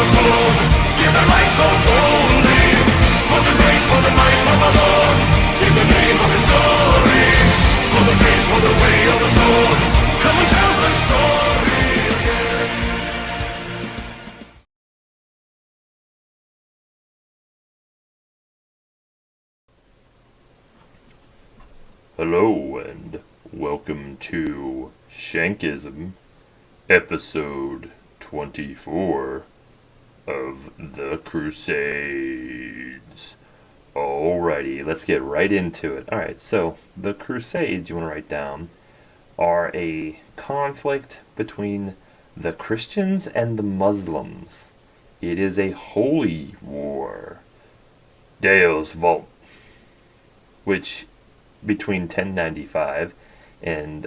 the sword, give their life so boldly, for the grace, for the might of the Lord, in the name of his glory, for the faith, for the way of the sword, come and tell the story again. Hello and welcome to Shankism, episode 24 of the Crusades. Alrighty, let's get right into it. Alright, so the Crusades, you want to write down, are a conflict between the Christians and the Muslims. It is a holy war. Deus Vult, which between 1095 and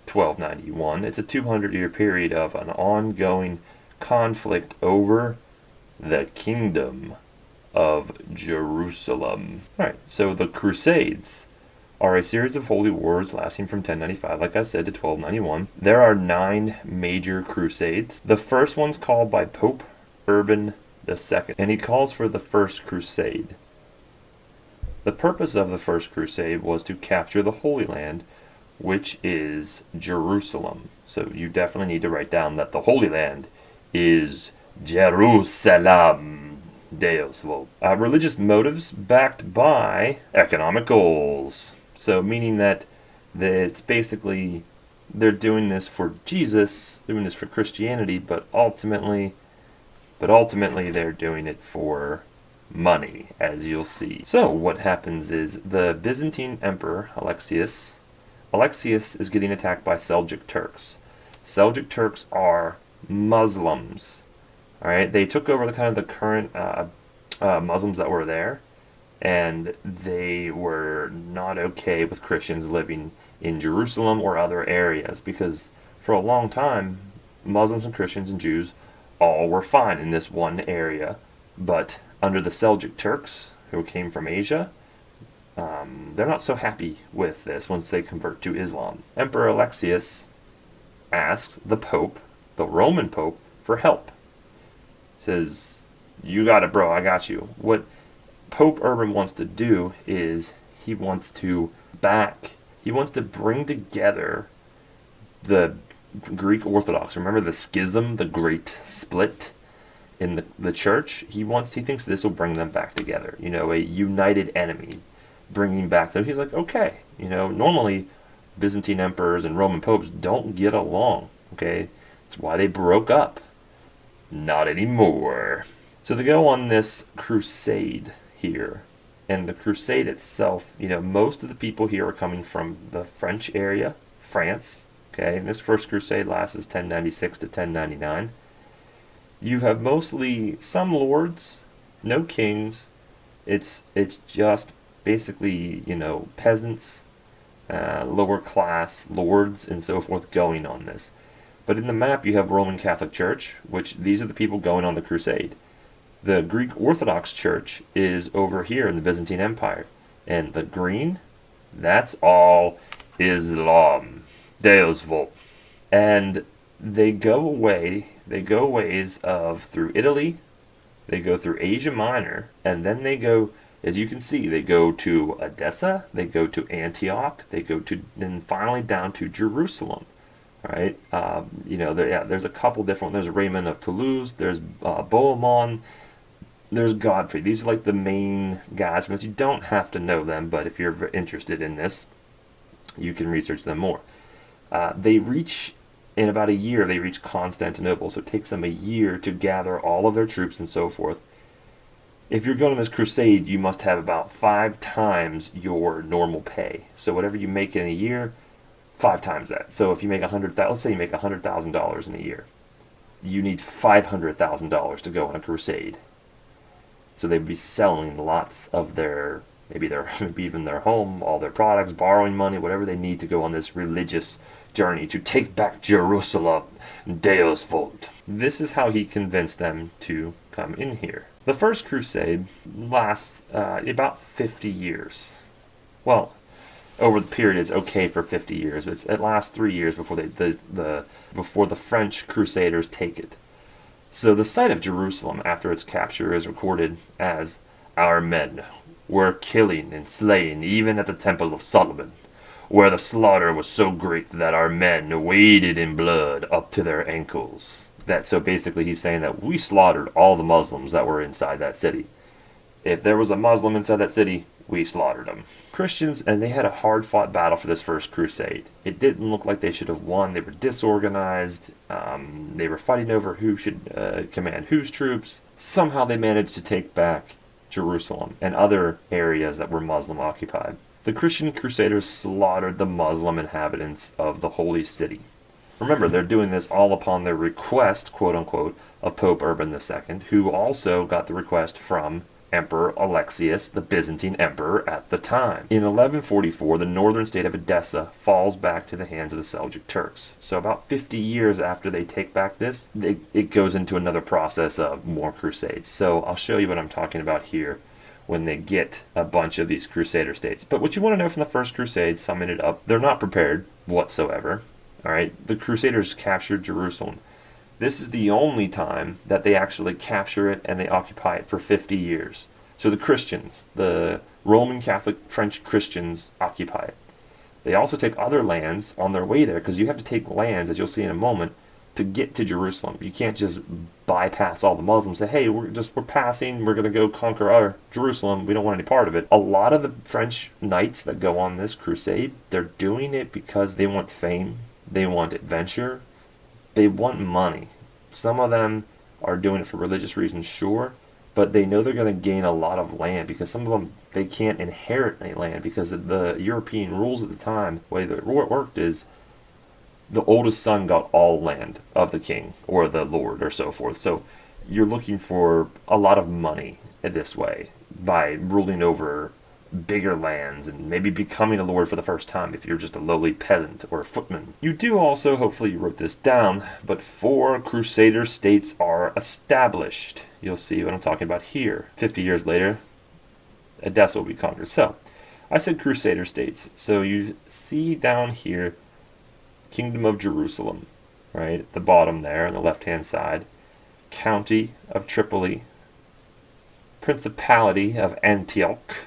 1291. It's a 200-year period of an ongoing conflict over the Kingdom of Jerusalem. Alright, so the Crusades are a series of holy wars lasting from 1095, like I said, to 1291. There are 9 major crusades. The first one's called by Pope Urban II, and he calls for the First Crusade. The purpose of the First Crusade was to capture the Holy Land, which is Jerusalem. So you definitely need to write down that the Holy Land is Jerusalem. Deus Vult. Religious motives backed by economic goals. So meaning that it's basically they're doing this for Jesus, doing this for Christianity, but ultimately they're doing it for money, as you'll see. So what happens is the Byzantine Emperor Alexius is getting attacked by Seljuk Turks. Seljuk Turks are Muslims. All right, they took over the current Muslims that were there, and they were not okay with Christians living in Jerusalem or other areas, because for a long time Muslims and Christians and Jews all were fine in this one area, but under the Seljuk Turks, who came from Asia, they're not so happy with this once they convert to Islam. Emperor Alexius asks the Pope, the Roman Pope, for help. Says, you got it, bro, I got you. What Pope Urban wants to do is he wants to bring together the Greek Orthodox. Remember the schism, the great split in the church? He thinks this will bring them back together. A united enemy, bringing back them. He's like, okay, normally Byzantine emperors and Roman popes don't get along. Okay, that's why they broke up. Not anymore. So they go on this crusade here, and the crusade itself, most of the people here are coming from the French area, France. Okay, and this first crusade lasts 1096 to 1099. You have mostly some lords, no kings. It's just basically, peasants, lower class lords, and so forth going on this. But in the map you have Roman Catholic Church, which these are the people going on the crusade. The Greek Orthodox Church is over here in the Byzantine Empire. And the green, that's all Islam. Deus Vult. And they go ways of through Italy, they go through Asia Minor, and then they go, as you can see, they go to Edessa, they go to Antioch, they go to, then finally down to Jerusalem. Right? There's a couple different. There's Raymond of Toulouse. There's Bohemond. There's Godfrey. These are like the main guys. You don't have to know them, but if you're interested in this, you can research them more. In about a year, they reach Constantinople, so it takes them a year to gather all of their troops and so forth. If you're going on this crusade, you must have about 5 times your normal pay. So whatever you make in a year, 5 times that. So if you make let's say you make $100,000 in a year, you need $500,000 to go on a crusade. So they'd be selling lots of maybe even their home, all their products, borrowing money, whatever they need to go on this religious journey to take back Jerusalem. Deus Vult. This is how he convinced them to come in here. The First Crusade lasts about 50 years. Well, over the period it's okay for 50 years. It lasts 3 years before before the French Crusaders take it. So the site of Jerusalem after its capture is recorded as, "Our men were killing and slaying even at the temple of Solomon, where the slaughter was so great that our men waded in blood up to their ankles." So basically he's saying that we slaughtered all the Muslims that were inside that city. If there was a Muslim inside that city, we slaughtered them. Christians, and they had a hard-fought battle for this first crusade. It didn't look like they should have won. They were disorganized. They were fighting over who should command whose troops. Somehow they managed to take back Jerusalem and other areas that were Muslim occupied. The Christian crusaders slaughtered the Muslim inhabitants of the holy city. Remember, they're doing this all upon the request, quote-unquote, of Pope Urban II, who also got the request from Emperor Alexius, the Byzantine emperor at the time. In 1144, the northern state of Edessa falls back to the hands of the Seljuk Turks. So about 50 years after they take back this, it goes into another process of more crusades. So I'll show you what I'm talking about here when they get a bunch of these crusader states. But what you want to know from the first crusade, summing it up, they're not prepared whatsoever. All right, the Crusaders captured Jerusalem. This is the only time that they actually capture it and they occupy it for 50 years. So the Christians, the Roman Catholic French Christians, occupy it. They also take other lands on their way there, because you have to take lands, as you'll see in a moment, to get to Jerusalem. You can't just bypass all the Muslims and say, hey, we're passing, we're going to go conquer our Jerusalem, we don't want any part of it. A lot of the French knights that go on this crusade, they're doing it because they want fame, they want adventure, they want money. Some of them are doing it for religious reasons, sure, but they know they're going to gain a lot of land, because some of them, they can't inherit any land because of the European rules at the time. The way that it worked is the oldest son got all land of the king or the lord or so forth. So you're looking for a lot of money this way by ruling over bigger lands and maybe becoming a lord for the first time if you're just a lowly peasant or a footman. You do also, hopefully you wrote this down, but 4 crusader states are established. You'll see what I'm talking about here. 50 years later, Edessa will be conquered. So, I said crusader states. So you see down here, Kingdom of Jerusalem, right? At the bottom there on the left-hand side. County of Tripoli. Principality of Antioch.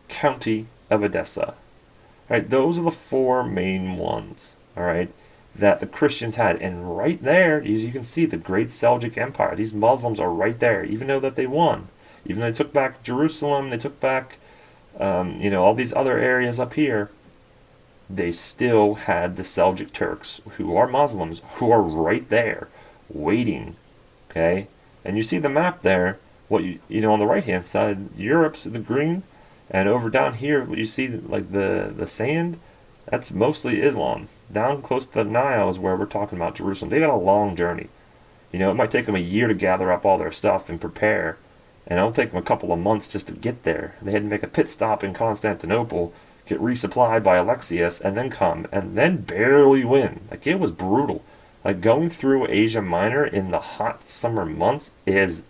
County of Edessa. Right, those are the 4 main ones, all right, that the Christians had. And right there, as you can see, the great Seljuk Empire, these Muslims are right there, even though that they won. Even though they took back Jerusalem, they took back, all these other areas up here, they still had the Seljuk Turks, who are Muslims, who are right there, waiting, okay? And you see the map there, what on the right-hand side, Europe's the green, and over down here, what you see, like the sand, that's mostly Islam. Down close to the Nile is where we're talking about Jerusalem. They got a long journey. It might take them a year to gather up all their stuff and prepare, and it'll take them a couple of months just to get there. They had to make a pit stop in Constantinople, get resupplied by Alexius, and then come, and then barely win. Like, it was brutal. Like, going through Asia Minor in the hot summer months is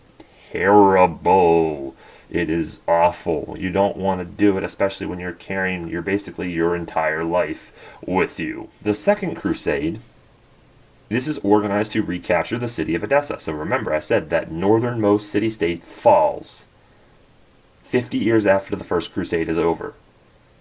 terrible. It is awful. You don't want to do it, especially when you're carrying basically your entire life with you. The Second Crusade, this is organized to recapture the city of Edessa. So remember, I said that northernmost city-state falls 50 years after the First Crusade is over.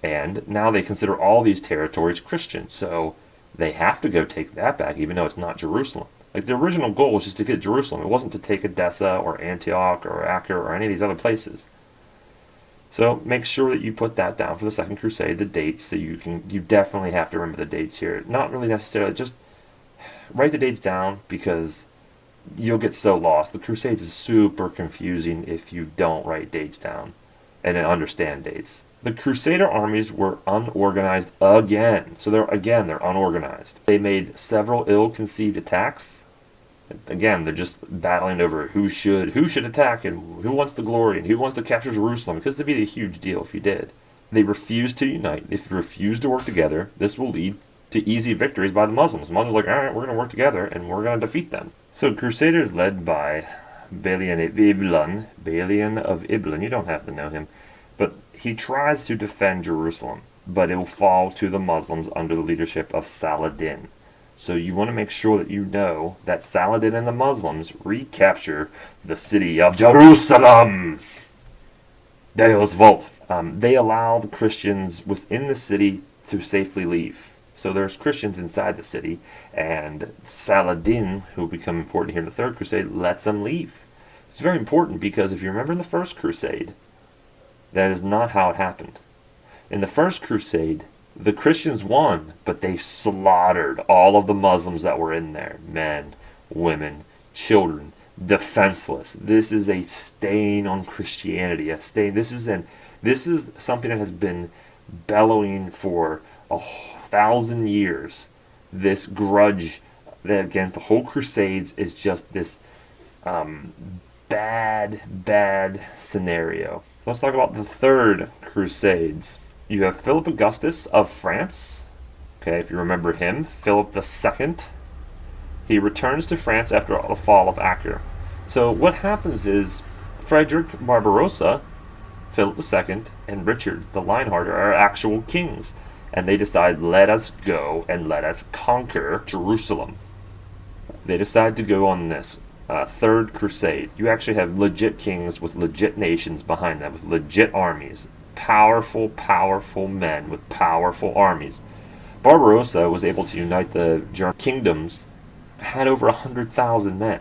And now they consider all these territories Christian. So they have to go take that back, even though it's not Jerusalem. Like, the original goal was just to get Jerusalem. It wasn't to take Edessa or Antioch or Acre or any of these other places. So make sure that you put that down for the Second Crusade, the dates, so you definitely have to remember the dates here. Not really necessarily, just write the dates down, because you'll get so lost. The Crusades is super confusing if you don't write dates down and understand dates. The Crusader armies were unorganized again. So they're unorganized. They made several ill-conceived attacks. Again, they're just battling over who should attack and who wants the glory and who wants to capture Jerusalem, because it'd be a huge deal if you did. They refused to unite. If you refuse to work together, this will lead to easy victories by the Muslims. The Muslims are like, all right, we're going to work together and we're going to defeat them. So Crusaders led by Balian of Iblan, you don't have to know him, but he tries to defend Jerusalem, but it will fall to the Muslims under the leadership of Saladin. So you want to make sure that you know that Saladin and the Muslims recapture the city of Jerusalem. Deus Volt. They allow the Christians within the city to safely leave. So there's Christians inside the city, and Saladin, who will become important here in the Third Crusade, lets them leave. It's very important because if you remember in the First Crusade, that is not how it happened. In the First Crusade, the Christians won, but they slaughtered all of the Muslims that were in there. Men, women, children, defenseless. This is a stain on Christianity. A stain. This is something that has been bellowing for 1,000 years. This grudge that against the whole Crusades is just this bad scenario. Let's talk about the Third Crusades. You have Philip Augustus of France. Okay, if you remember him, Philip II. He returns to France after the fall of Acre. So what happens is Frederick Barbarossa, Philip II, and Richard the Lionhearted are actual kings. And they decide, let us go and let us conquer Jerusalem. They decide to go on this Third Crusade. You actually have legit kings with legit nations behind them, with legit armies. Powerful men with powerful armies. Barbarossa was able to unite the German kingdoms, had over 100,000 men.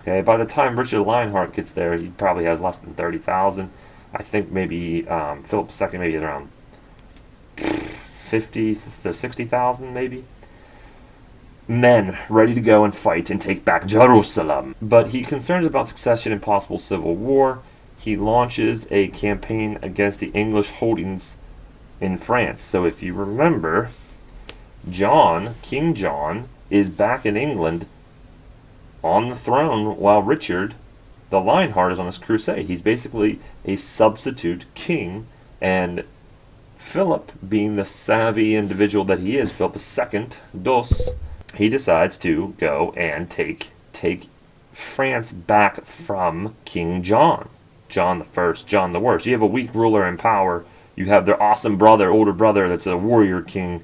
Okay, by the time Richard Lionheart gets there, he probably has less than 30,000. I think maybe Philip II maybe is around 50 to 60,000 maybe. Men ready to go and fight and take back Jerusalem. But he concerns about succession and possible civil war. He launches a campaign against the English holdings in France. So if you remember, King John, is back in England on the throne while Richard the Lionheart is on this crusade. He's basically a substitute king, and Philip, being the savvy individual that he is, Philip II, he decides to go and take France back from King John. John the First, John the Worst. You have a weak ruler in power. You have their awesome brother, older brother, that's a warrior king,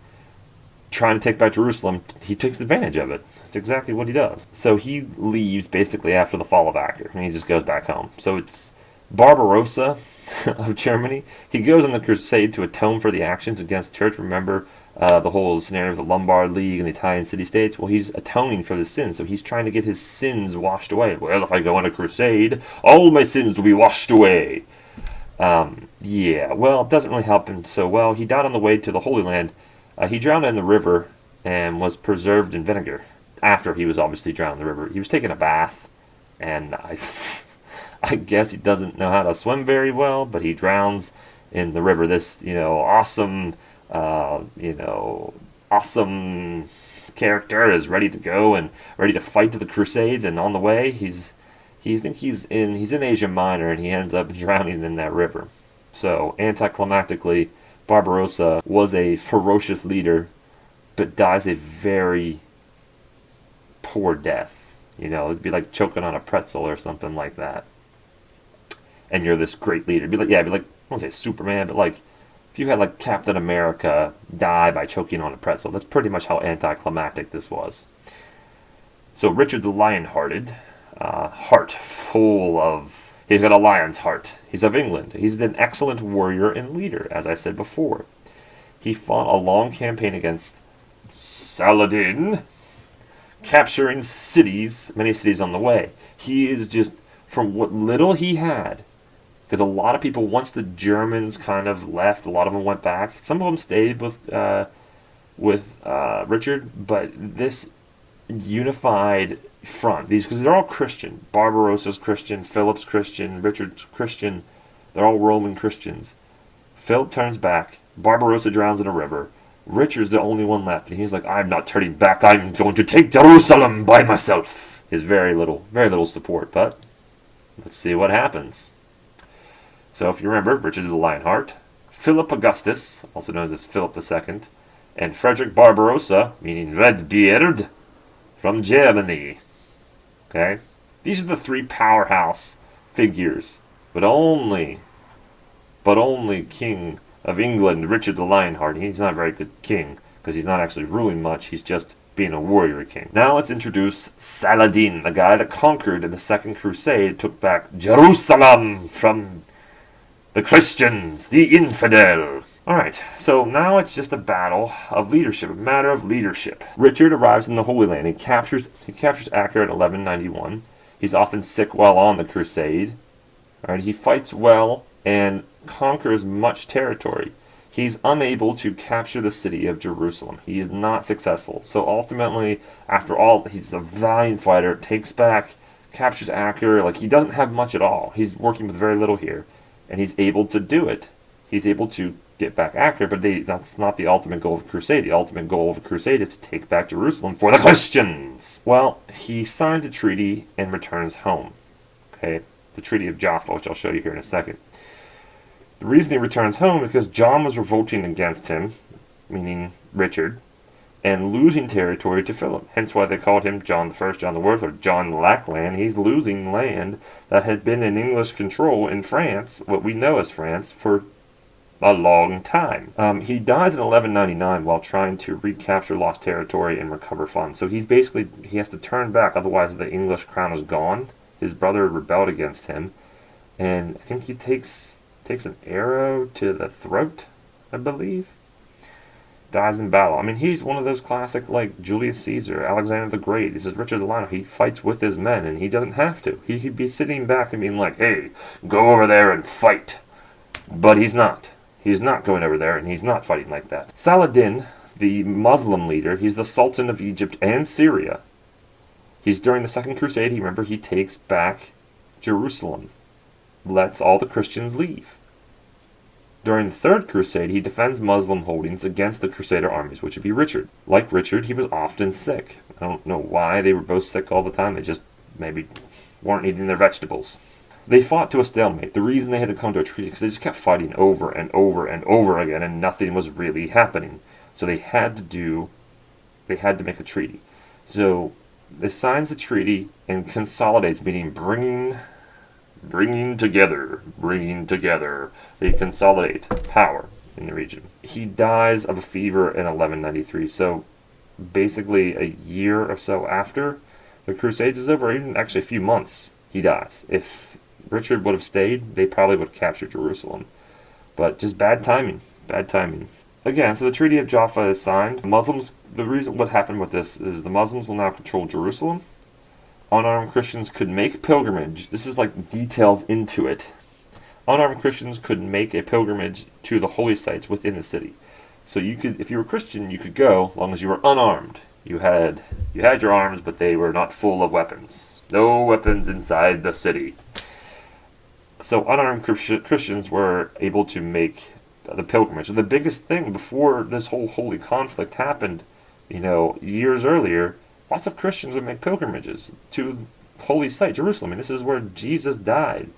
trying to take back Jerusalem. He takes advantage of it. That's exactly what he does. So he leaves basically after the fall of Acre, and he just goes back home. So it's Barbarossa of Germany. He goes on the crusade to atone for the actions against the church. Remember the whole scenario of the Lombard League and the Italian city-states? Well, he's atoning for the sins, so he's trying to get his sins washed away. Well, if I go on a crusade, all my sins will be washed away. Yeah, well, it doesn't really help him so well. He died on the way to the Holy Land. He drowned in the river and was preserved in vinegar. After he was obviously drowned in the river, he was taking a bath, and I guess he doesn't know how to swim very well, but he drowns in the river. This, awesome character is ready to go and ready to fight to the Crusades, and on the way, he's in Asia Minor, and he ends up drowning in that river. So, anticlimactically, Barbarossa was a ferocious leader, but dies a very poor death. It'd be like choking on a pretzel or something like that. And you're this great leader. It'd be like, I won't say Superman, but like, if you had like Captain America die by choking on a pretzel, that's pretty much how anticlimactic this was. So Richard the Lionhearted, heart full of, he's got a lion's heart. He's of England. He's an excellent warrior and leader, as I said before. He fought a long campaign against Saladin, capturing many cities on the way. He is just, from what little he had, because a lot of people, once the Germans kind of left, a lot of them went back. Some of them stayed with Richard, but this unified front, because they're all Christian. Barbarossa's Christian, Philip's Christian, Richard's Christian. They're all Roman Christians. Philip turns back. Barbarossa drowns in a river. Richard's the only one left, and he's like, I'm not turning back. I'm going to take Jerusalem by myself. His very little support, but let's see what happens. So if you remember, Richard the Lionheart, Philip Augustus, also known as Philip II, and Frederick Barbarossa, meaning Redbeard, from Germany. Okay? These are the three powerhouse figures, but only King of England, Richard the Lionheart. He's not a very good king, because he's not actually ruling much. He's just being a warrior king. Now let's introduce Saladin, the guy that conquered in the Second Crusade, took back Jerusalem from the Christians, the infidel. Alright, so now it's just a battle of leadership, a matter of leadership. Richard arrives in the Holy Land. He captures Acre in 1191. He's often sick while on the crusade. Alright, he fights well and conquers much territory. He's unable to capture the city of Jerusalem. He is not successful. So ultimately, after all, he's a valiant fighter, captures Acre. Like, he doesn't have much at all. He's working with very little here. And he's able to do it. He's able to get back Acre, but that's not the ultimate goal of a crusade. The ultimate goal of a crusade is to take back Jerusalem for the Christians. Well, he signs a treaty and returns home. Okay, the Treaty of Jaffa, which I'll show you here in a second. The reason he returns home is because John was revolting against him, meaning Richard, and losing territory to Philip. Hence why they called him John the First, John the Worth, or John Lackland. He's losing land that had been in English control in France, what we know as France, for a long time. He dies in 1199 while trying to recapture lost territory and recover funds. So he has to turn back, otherwise the English crown is gone. His brother rebelled against him, and I think he takes an arrow to the throat, I believe. Dies in battle. I mean, he's one of those classic, like Julius Caesar, Alexander the Great. This is Richard the Lion. He fights with his men, and he doesn't have to. He could be sitting back and being like, hey, go over there and fight. But he's not. He's not going over there, and he's not fighting like that. Saladin, the Muslim leader, he's the Sultan of Egypt and Syria. He's during the Second Crusade. He takes back Jerusalem. Lets all the Christians leave. During the Third Crusade, he defends Muslim holdings against the Crusader armies, which would be Richard. Like Richard, he was often sick. I don't know why they were both sick all the time. They just maybe weren't eating their vegetables. They fought to a stalemate. The reason they had to come to a treaty is because they just kept fighting over and over and over again, and nothing was really happening. So they had to make a treaty. So they signs the treaty and consolidates, meaning bringing together. They consolidate power in the region. He dies of a fever in 1193. So basically a year or so after the Crusades is over, or even actually a few months, he dies. If Richard would have stayed, they probably would have captured Jerusalem. But just bad timing. Again, so the Treaty of Jaffa is signed. What happened with this is the Muslims will now control Jerusalem. Unarmed Christians could make pilgrimage. This is like details into it. Unarmed Christians could make a pilgrimage to the holy sites within the city. So you could, if you were Christian, you could go as long as you were unarmed. You had your arms, but they were not full of weapons. No weapons inside the city. So unarmed Christians were able to make the pilgrimage. So the biggest thing before this whole holy conflict happened, years earlier, lots of Christians would make pilgrimages to holy site, Jerusalem. And this is where Jesus died.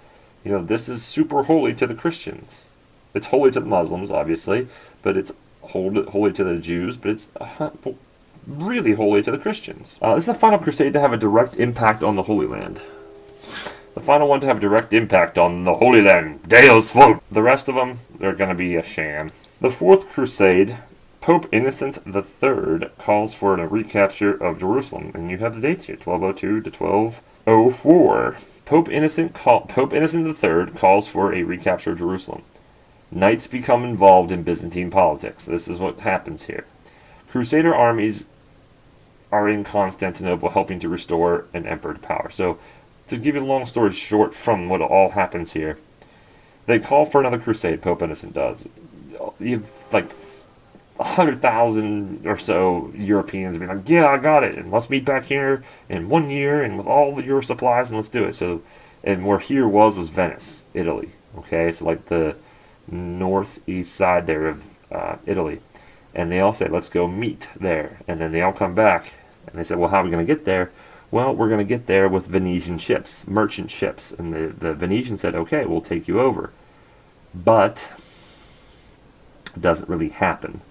This is super holy to the Christians. It's holy to the Muslims, obviously, but it's holy to the Jews, but it's really holy to the Christians. This is the final crusade to have a direct impact on the Holy Land. The final one to have a direct impact on the Holy Land. Deus Vult. The rest of them, they're going to be a sham. The Fourth Crusade, Pope Innocent III calls for a recapture of Jerusalem, and you have the dates here, 1202 to 1204. Pope Innocent III calls for a recapture of Jerusalem. Knights become involved in Byzantine politics. This is what happens here. Crusader armies are in Constantinople helping to restore an emperor to power. So, to give you a long story short from what all happens here, they call for another crusade, Pope Innocent does. You have like 100,000 or so Europeans being like, yeah, I got it, and let's meet back here in 1 year and with all your supplies, and let's do it. So, and where here was Venice, Italy. Okay, so like the northeast side there of Italy. And they all said, let's go meet there. And then they all come back, and they said, well, how are we going to get there? Well, we're going to get there with Venetian ships, merchant ships. And the Venetians said, okay, we'll take you over. But it doesn't really happen.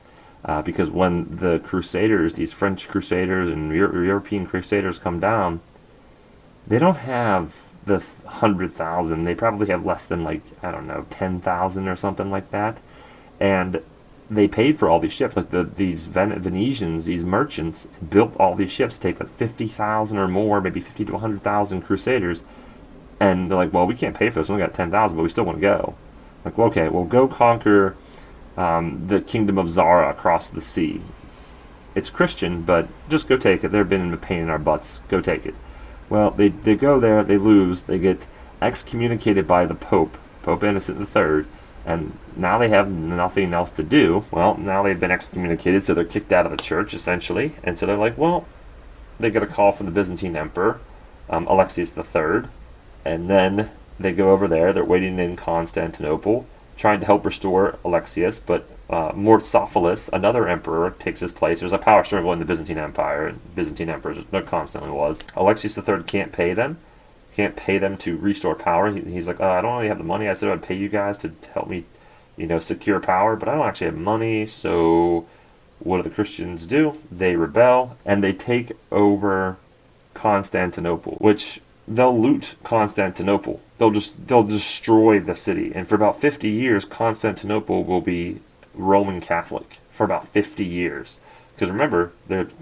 Because when the Crusaders, these French Crusaders and European Crusaders come down, they don't have the 100,000. They probably have less than 10,000 or something like that. And they paid for all these ships. Like these Venetians, these merchants, built all these ships to take like 50,000 or more, maybe 50 to 100,000 Crusaders. And they're like, well, we can't pay for this. We only got 10,000, but we still want to go. Like, well, okay, we'll go conquer the kingdom of Zara across the sea. It's Christian, but just go take it. They've been a pain in our butts. Go take it. Well, they go there, they lose, they get excommunicated by the Pope, Pope Innocent III, and now they have nothing else to do. Well, now they've been excommunicated, so they're kicked out of the church, essentially. And so they're like, well, they get a call from the Byzantine Emperor, Alexius III, and then they go over there. They're waiting in Constantinople, trying to help restore Alexius, but Murtzophalos, another emperor, takes his place. There's a power struggle in the Byzantine Empire, and Byzantine emperors, there constantly was. Alexius III can't pay them to restore power. He's like, I don't really have the money. I said I'd pay you guys to help me, secure power, but I don't actually have money. So what do the Christians do? They rebel, and they take over Constantinople, which they'll loot Constantinople. They'll destroy the city, and for about 50 years, Constantinople will be Roman Catholic for about 50 years. Because remember,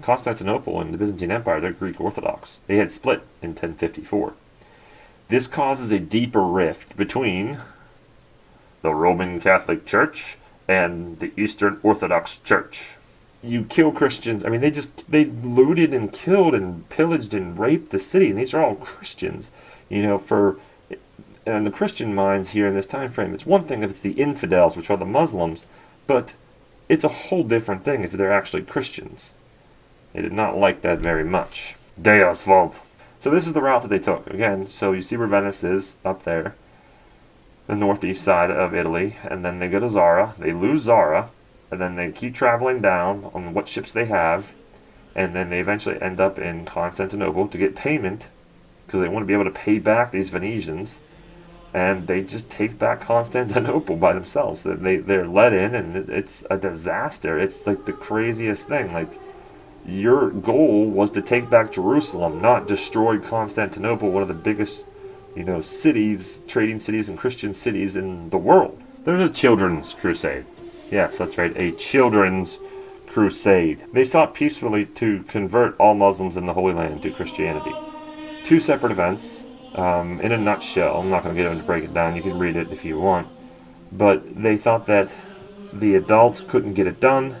Constantinople and the Byzantine Empire, they're Greek Orthodox. They had split in 1054. This causes a deeper rift between the Roman Catholic Church and the Eastern Orthodox Church. You kill Christians. I mean, they looted and killed and pillaged and raped the city, and these are all Christians. In the Christian minds here in this time frame, it's one thing if it's the infidels, which are the Muslims, but it's a whole different thing if they're actually Christians. They did not like that very much. Deus vult. So this is the route that they took. Again, so you see where Venice is up there, the northeast side of Italy, and then they go to Zara. They lose Zara, and then they keep traveling down on what ships they have, and then they eventually end up in Constantinople to get payment, because they want to be able to pay back these Venetians, and they just take back Constantinople by themselves. They're let in, and it's a disaster. It's like the craziest thing. Like, your goal was to take back Jerusalem, not destroy Constantinople, one of the biggest, cities, trading cities and Christian cities in the world. There's a children's crusade. Yes, that's right, a children's crusade. They sought peacefully to convert all Muslims in the Holy Land to Christianity. Two separate events. In a nutshell, I'm not going to get into break it down. You can read it if you want. But they thought that the adults couldn't get it done,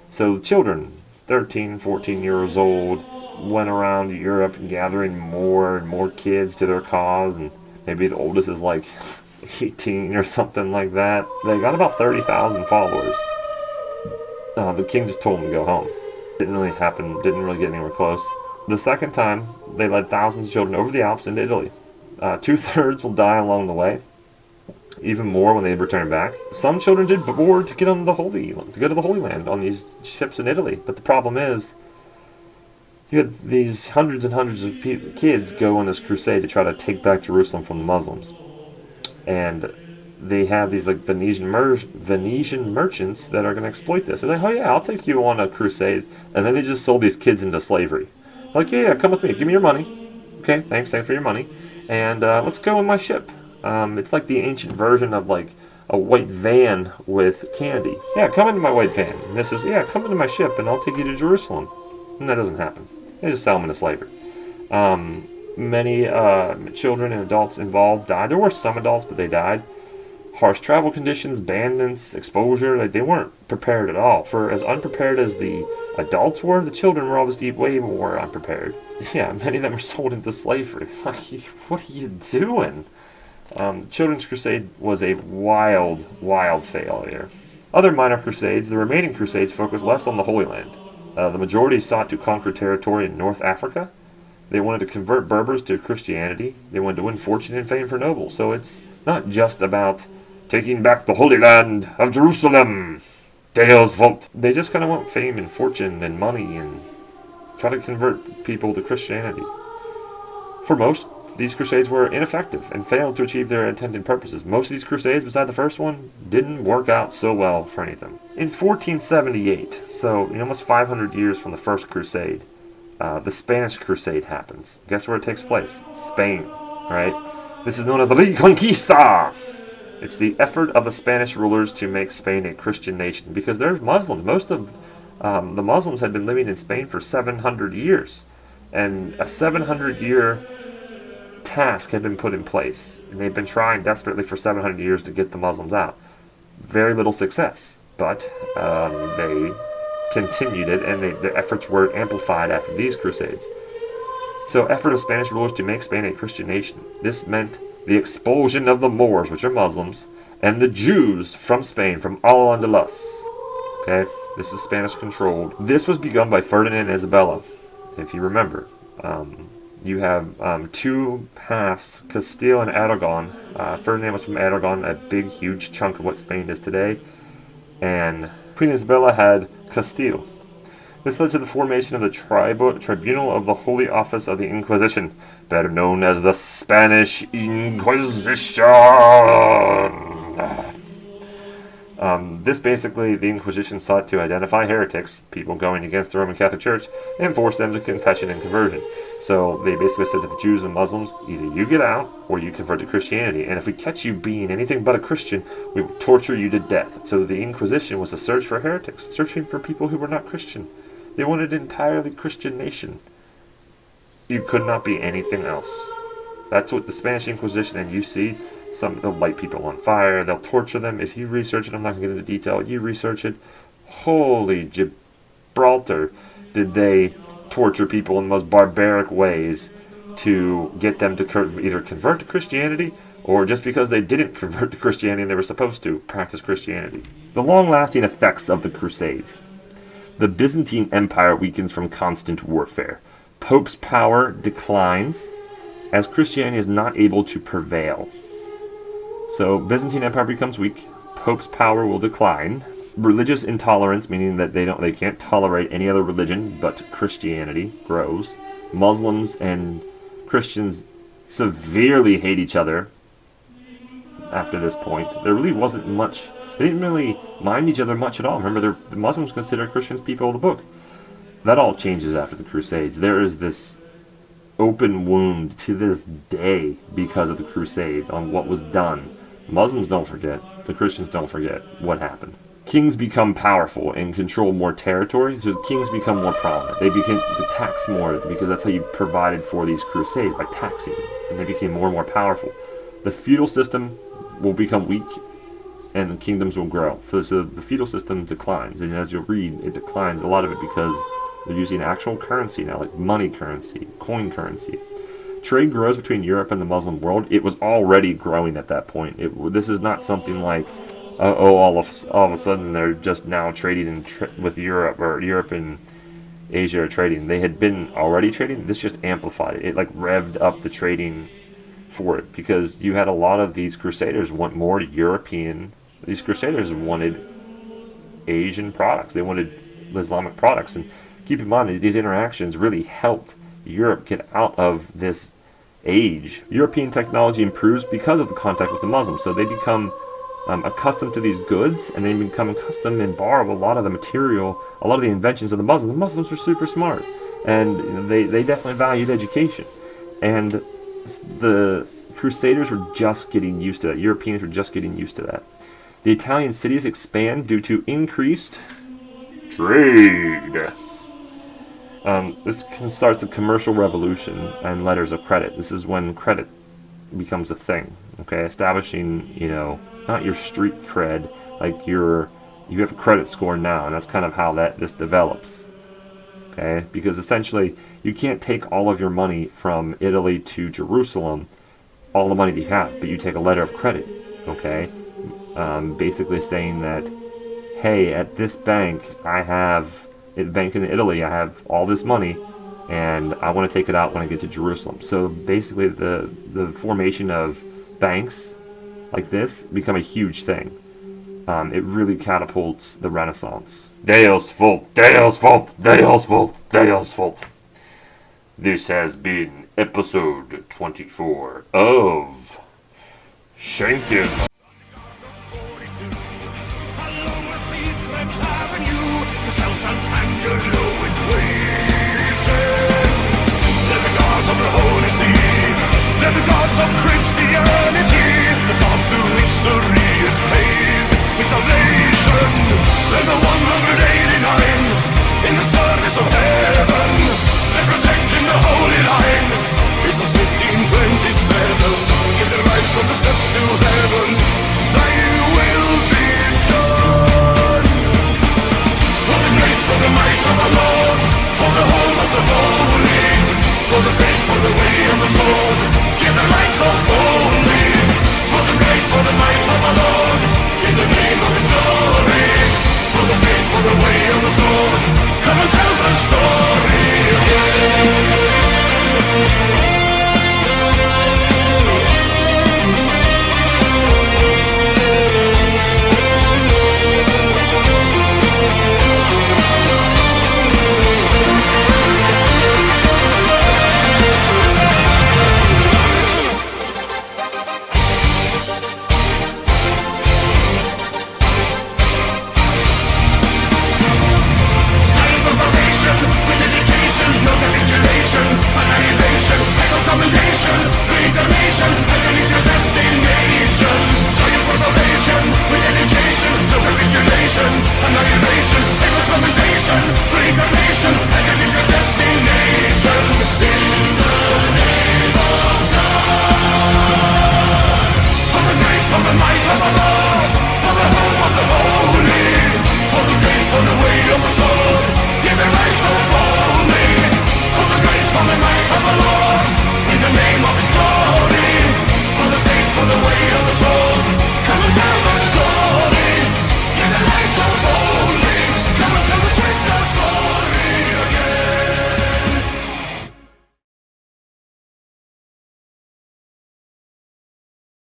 so children, 13, 14 years old, went around Europe gathering more and more kids to their cause, and maybe the oldest is like 18 or something like that. They got about 30,000 followers. The king just told them to go home. Didn't really happen, didn't really get anywhere close. The second time, they led thousands of children over the Alps into Italy. 2/3 will die along the way, even more when they return back. Some children did board to go to the Holy Land on these ships in Italy. But the problem is, you had these hundreds and hundreds of kids go on this crusade to try to take back Jerusalem from the Muslims, and they have these like Venetian merchants that are going to exploit this. They're like, oh yeah, I'll take you on a crusade, and then they just sold these kids into slavery. Like, yeah, come with me. Give me your money. Okay, thanks for your money. And let's go in my ship. It's like the ancient version of like a white van with candy. Yeah, come into my white van. And this is, yeah, come into my ship and I'll take you to Jerusalem. And that doesn't happen. They just sell them into slavery. Many children and adults involved died. There were some adults, but they died. Harsh travel conditions, bandits, exposure, like they weren't prepared at all. For as unprepared as the adults were, the children were obviously way more unprepared. Yeah, many of them were sold into slavery. Like, what are you doing? Children's Crusade was a wild, wild failure. Other minor crusades, the remaining crusades, focused less on the Holy Land. The majority sought to conquer territory in North Africa. They wanted to convert Berbers to Christianity. They wanted to win fortune and fame for nobles. So it's not just about taking back the Holy Land of Jerusalem. Deus vult. They just kind of want fame and fortune and money and try to convert people to Christianity. For most, these crusades were ineffective and failed to achieve their intended purposes. Most of these crusades, besides the first one, didn't work out so well for anything. In 1478, so almost 500 years from the first crusade, the Spanish Crusade happens. Guess where it takes place? Spain, right? This is known as the Reconquista. It's the effort of the Spanish rulers to make Spain a Christian nation, because they're Muslims. Most of the Muslims had been living in Spain for 700 years, and a 700-year task had been put in place, and they've been trying desperately for 700 years to get the Muslims out. Very little success, but they continued it, and their efforts were amplified after these Crusades. So, effort of Spanish rulers to make Spain a Christian nation. This meant the expulsion of the Moors, which are Muslims, and the Jews from Spain, from Al-Andalus. Okay, this is Spanish controlled. This was begun by Ferdinand and Isabella, if you remember. You have two halves, Castile and Aragon. Ferdinand was from Aragon, a big, huge chunk of what Spain is today. And Queen Isabella had Castile. This led to the formation of the Tribunal of the Holy Office of the Inquisition, better known as the Spanish Inquisition. This basically, the Inquisition sought to identify heretics, people going against the Roman Catholic Church, and force them to confession and conversion. So they basically said to the Jews and Muslims, either you get out or you convert to Christianity, and if we catch you being anything but a Christian, we will torture you to death. So the Inquisition was a search for heretics, searching for people who were not Christian. They wanted an entirely Christian nation. You could not be anything else. That's what the Spanish Inquisition, and you see, they'll light people on fire, they'll torture them. If you research it, I'm not going to get into detail, you research it, holy Gibraltar, did they torture people in the most barbaric ways to get them to either convert to Christianity, or just because they didn't convert to Christianity and they were supposed to practice Christianity. The long-lasting effects of the Crusades. The Byzantine Empire weakens from constant warfare. Pope's power declines as Christianity is not able to prevail. So Byzantine Empire becomes weak. Pope's power will decline. Religious intolerance, meaning that they can't tolerate any other religion but Christianity, grows. Muslims and Christians severely hate each other after this point. There really wasn't much. They didn't really mind each other much at all. Remember, the Muslims consider Christians people of the book. That all changes after the Crusades. There is this open wound to this day because of the Crusades on what was done. Muslims don't forget. The Christians don't forget what happened. Kings become powerful and control more territory, so kings become more prominent. They begin to tax more because that's how you provided for these crusades, by taxing. And they became more and more powerful. The feudal system will become weak and the kingdoms will grow. So the feudal system declines, and as you'll read, it declines, a lot of it because they're using actual currency now, like money currency, coin currency. Trade grows between Europe and the Muslim world. It was already growing at that point. This is not something like, all of a sudden they're just now trading with Europe, or Europe and Asia are trading. They had been already trading. This just amplified it. It like revved up the trading for it, because you had a lot of these Crusaders want more European. These Crusaders wanted Asian products. They wanted Islamic products. And keep in mind that these interactions really helped Europe get out of this age. European technology improves because of the contact with the Muslims. So they become accustomed to these goods, and they become accustomed and borrow a lot of the material, a lot of the inventions of the Muslims. The Muslims were super smart, and they definitely valued education. And the Crusaders were just getting used to that. Europeans were just getting used to that. The Italian cities expand due to increased trade. This starts the commercial revolution and letters of credit. This is when credit becomes a thing. Okay, establishing, not your street cred, like you have a credit score now, and that's kind of how this develops. Okay, because essentially you can't take all of your money from Italy to Jerusalem, all the money that you have, but you take a letter of credit. Okay, basically saying that, hey, at this bank bank in Italy, I have all this money, and I want to take it out when I get to Jerusalem. So basically, the formation of banks like this become a huge thing. It really catapults the Renaissance. Deus vult, Deus vult, Deus vult, Deus vult. This has been episode 24 of Shankism. Along the secret avenue, the South Angelo.